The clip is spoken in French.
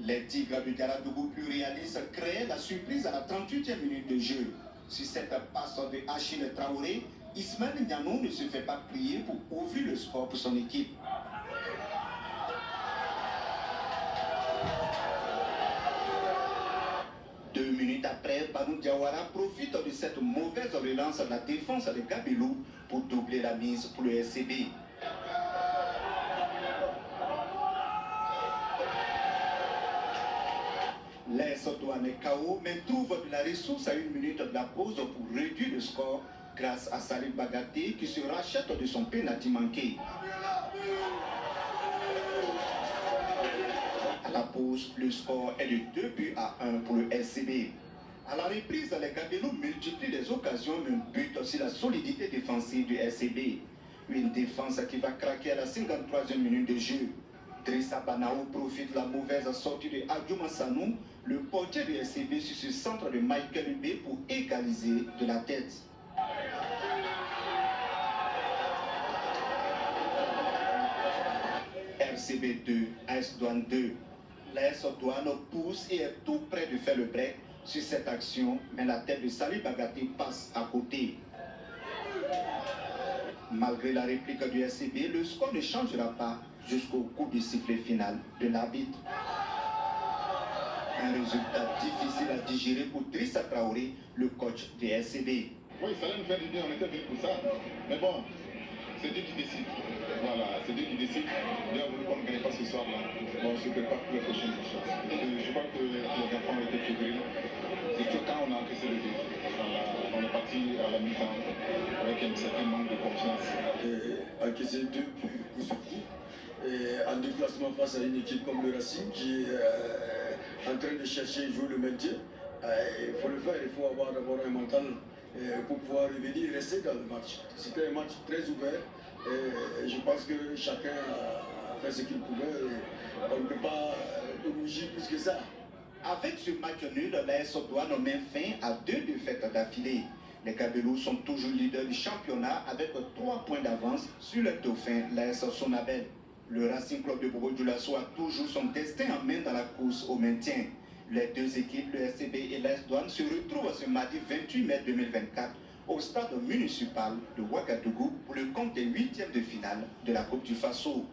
Les Tigres de Ouagadougou plurialistes créaient la surprise à la 38e minute de jeu. Sur cette passe de Achille Traoré, Ismaël Nianou ne se fait pas prier pour ouvrir le score pour son équipe. Deux minutes après, Banou Diawara profite de cette mauvaise relance de la défense de Gabelou pour doubler la mise pour le SCB. L'AS Douane est KO, mais trouve de la ressource à 1 minute de la pause pour réduire le score grâce à Salim Bagaté qui se rachète de son pénalty manqué. À la pause, le score est de 2-1 pour le SCB. À la reprise, les Gabelous multiplient les occasions, mais butent aussi la solidité défensive du SCB. Une défense qui va craquer à la 53e minute de jeu. Drissa Banao profite de la mauvaise sortie de Adjouma Sanou, le portier du SCB sur ce centre de Michael Ubé pour égaliser de la tête. RCB 2, AS Douane 2. L'AS Douane pousse et est tout près de faire le break sur cette action, mais la tête de Salih Bagaté passe à côté. Malgré la réplique du SCB, le score ne changera pas jusqu'au coup de sifflet final de l'arbitre. Un résultat difficile à digérer pour Drissa Traoré, le coach du SCB. Oui, ça allait nous faire du bien, on était venu pour ça. Mais bon, c'est Dieu qui décide. Voilà, c'est Dieu qui décide. Dieu a voulu qu'on ne gagne pas ce soir-là. Bon, on se prépare pour les prochaines choses. Je crois que les enfants ont été fébriles. C'est que quand on a encaissé le but, on est parti à la mi-temps avec un certain manque de confiance. Encaisser 2 buts coup sur coup. En déplacement face à une équipe comme le Racing qui est en train de chercher et jouer le maintien. Il faut le faire, il faut avoir d'abord un mental pour pouvoir revenir et rester dans le match. C'était un match très ouvert et je pense que chacun a fait ce qu'il pouvait. On ne peut pas rougir plus que ça. Avec ce match nul, l'AS Douane met fin à 2 défaites d'affilée. Les Gabelous sont toujours leaders du championnat avec 3 points d'avance sur le dauphin, l'AS Sonabel. Le Racing Club de Bobo-Dioulasso a toujours son destin en main dans la course au maintien. Les deux équipes, le SCB et l'AS Douane, se retrouvent ce mardi 28 mai 2024 au stade municipal de Ouagadougou pour le compte des 8e de finale de la Coupe du Faso.